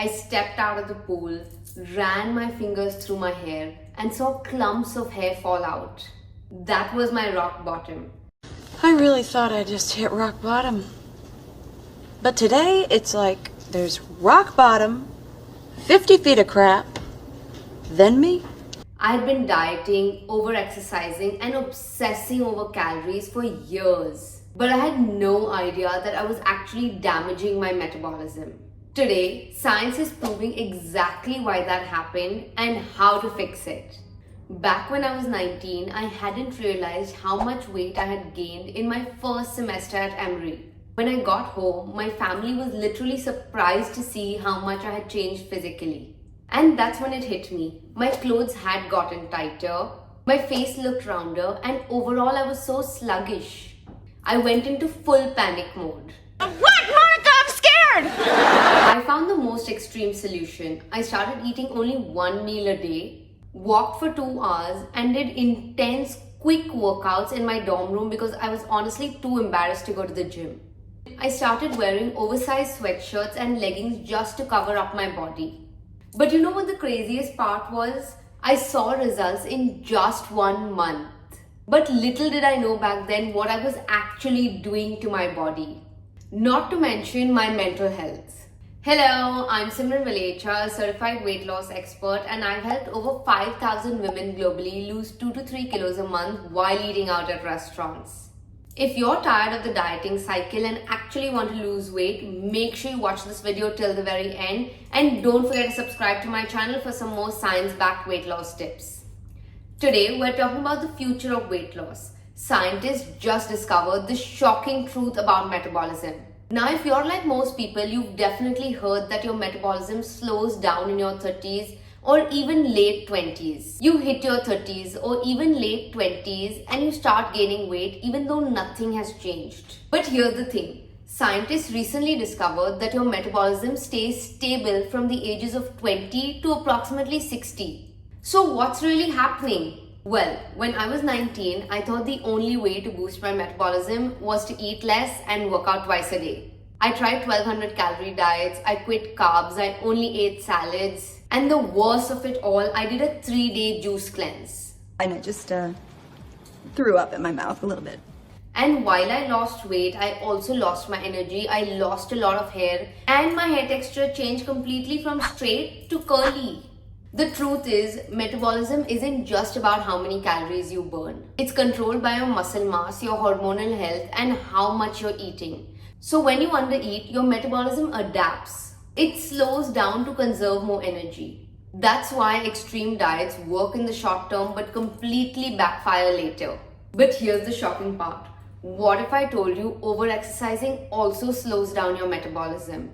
I stepped out of the pool, ran my fingers through my hair, and saw clumps of hair fall out. That was my rock bottom. I really thought I just hit rock bottom. But today, it's like there's rock bottom, 50 feet of crap, then me. I had been dieting, over-exercising, and obsessing over calories for years. But I had no idea that I was actually damaging my metabolism. Today, science is proving exactly why that happened and how to fix it. Back when I was 19, I hadn't realized how much weight I had gained in my first semester at Emory. When I got home, my family was literally surprised to see how much I had changed physically. And that's when it hit me. My clothes had gotten tighter, my face looked rounder, and overall I was so sluggish. I went into full panic mode. What, Monica? I'm scared! I found the most extreme solution. I started eating only one meal a day, walked for 2 hours, and did intense, quick workouts in my dorm room because I was honestly too embarrassed to go to the gym. I started wearing oversized sweatshirts and leggings just to cover up my body. But you know what the craziest part was? I saw results in just 1 month. But little did I know back then what I was actually doing to my body. Not to mention my mental health. Hello, I'm Simran Valecha, a certified weight loss expert, and I've helped over 5,000 women globally lose 2 to 3 kilos a month while eating out at restaurants. If you're tired of the dieting cycle and actually want to lose weight, make sure you watch this video till the very end, and don't forget to subscribe to my channel for some more science-backed weight loss tips. Today, we're talking about the future of weight loss. Scientists just discovered the shocking truth about metabolism. Now, if you're like most people, you've definitely heard that your metabolism slows down in your 30s or even late 20s. You hit your 30s or even late 20s and you start gaining weight even though nothing has changed. But here's the thing. Scientists recently discovered that your metabolism stays stable from the ages of 20 to approximately 60. So what's really happening? Well, when I was 19, I thought the only way to boost my metabolism was to eat less and work out twice a day. I tried 1200 calorie diets, I quit carbs, I only ate salads, and the worst of it all, I did a 3-day juice cleanse. And I just threw up in my mouth a little bit. And while I lost weight, I also lost my energy, I lost a lot of hair, and my hair texture changed completely from straight to curly. The truth is, metabolism isn't just about how many calories you burn. It's controlled by your muscle mass, your hormonal health, and how much you're eating. So when you undereat, your metabolism adapts. It slows down to conserve more energy. That's why extreme diets work in the short term but completely backfire later. But here's the shocking part. What if I told you over-exercising also slows down your metabolism?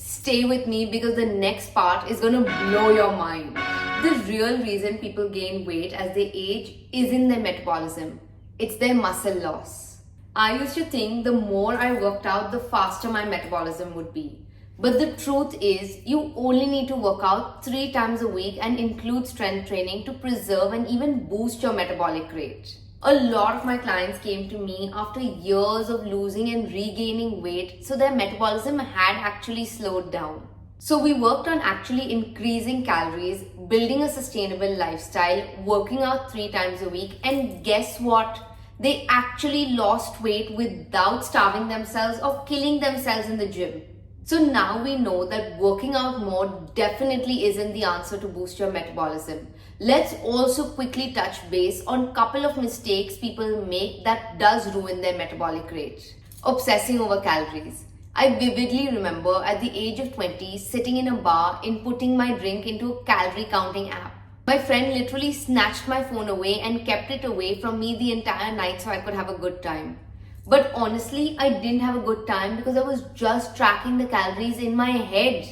Stay with me because the next part is gonna blow your mind. The real reason people gain weight as they age isn't their metabolism. It's their muscle loss. I used to think the more I worked out, the faster my metabolism would be. But the truth is, you only need to work out 3 times a week and include strength training to preserve and even boost your metabolic rate. A lot of my clients came to me after years of losing and regaining weight, so their metabolism had actually slowed down. So we worked on actually increasing calories, building a sustainable lifestyle, working out 3 times a week, and guess what? They actually lost weight without starving themselves or killing themselves in the gym. So now we know that working out more definitely isn't the answer to boost your metabolism. Let's also quickly touch base on a couple of mistakes people make that does ruin their metabolic rate. Obsessing over calories. I vividly remember at the age of 20 sitting in a bar inputting my drink into a calorie counting app. My friend literally snatched my phone away and kept it away from me the entire night so I could have a good time. But honestly, I didn't have a good time because I was just tracking the calories in my head.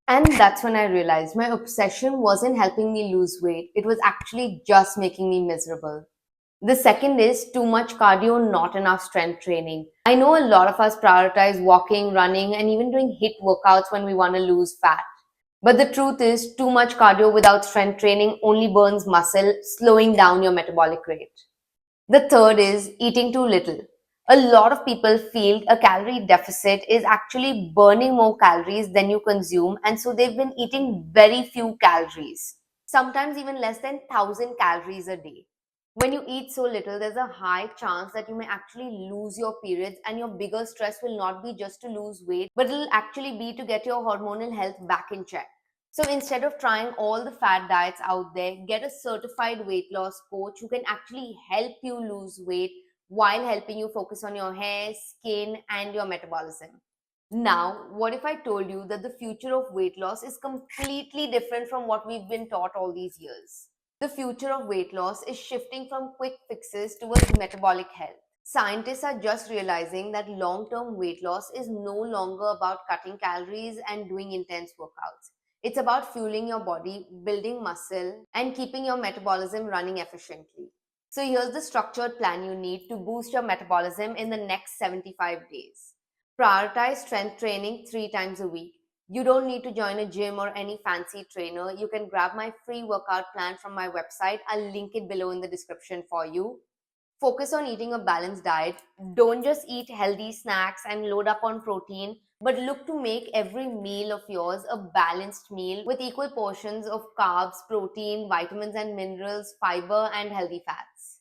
And that's when I realized my obsession wasn't helping me lose weight. It was actually just making me miserable. The second is too much cardio, not enough strength training. I know a lot of us prioritize walking, running, and even doing HIIT workouts when we want to lose fat. But the truth is, too much cardio without strength training only burns muscle, slowing down your metabolic rate. The third is eating too little. A lot of people feel a calorie deficit is actually burning more calories than you consume, and so they've been eating very few calories, sometimes even less than 1,000 calories a day. When you eat so little, there's a high chance that you may actually lose your periods, and your bigger stress will not be just to lose weight, but it'll actually be to get your hormonal health back in check. So instead of trying all the fad diets out there, get a certified weight loss coach who can actually help you lose weight while helping you focus on your hair, skin, and your metabolism. Now, what if I told you that the future of weight loss is completely different from what we've been taught all these years? The future of weight loss is shifting from quick fixes towards metabolic health. Scientists are just realizing that long term weight loss is no longer about cutting calories and doing intense workouts. It's about fueling your body, building muscle, and keeping your metabolism running efficiently. So, here's the structured plan you need to boost your metabolism in the next 75 days. Prioritize strength training 3 times a week. You don't need to join a gym or any fancy trainer. You can grab my free workout plan from my website. I'll link it below in the description for you. Focus on eating a balanced diet. Don't just eat healthy snacks and load up on protein, but look to make every meal of yours a balanced meal with equal portions of carbs, protein, vitamins and minerals, fiber, and healthy fats.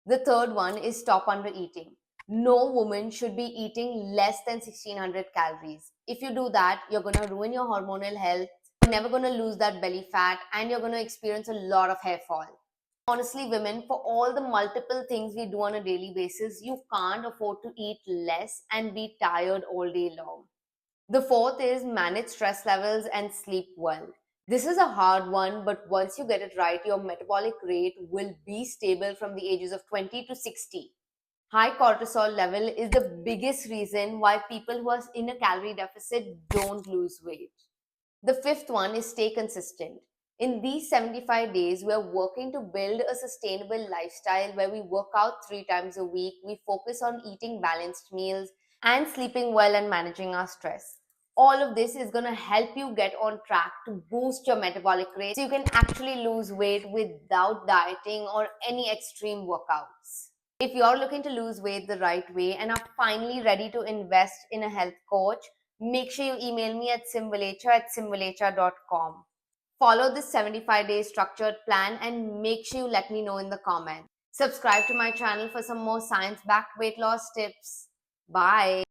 The third one is stop under eating. No woman should be eating less than 1600 calories. If you do that, you're going to ruin your hormonal health, you're never going to lose that belly fat, and you're going to experience a lot of hair fall. Honestly, women, for all the multiple things we do on a daily basis, you can't afford to eat less and be tired all day long. The fourth is manage stress levels and sleep well. This is a hard one, but once you get it right, your metabolic rate will be stable from the ages of 20 to 60. High cortisol level is the biggest reason why people who are in a calorie deficit don't lose weight. The fifth one is stay consistent. In these 75 days, we are working to build a sustainable lifestyle where we work out 3 times a week, we focus on eating balanced meals, and sleeping well and managing our stress. All of this is going to help you get on track to boost your metabolic rate so you can actually lose weight without dieting or any extreme workouts. If you're looking to lose weight the right way and are finally ready to invest in a health coach, make sure you email me at simvalecha@simvalecha.com. Follow this 75-day structured plan and make sure you let me know in the comments. Subscribe to my channel for some more science-backed weight loss tips. Bye.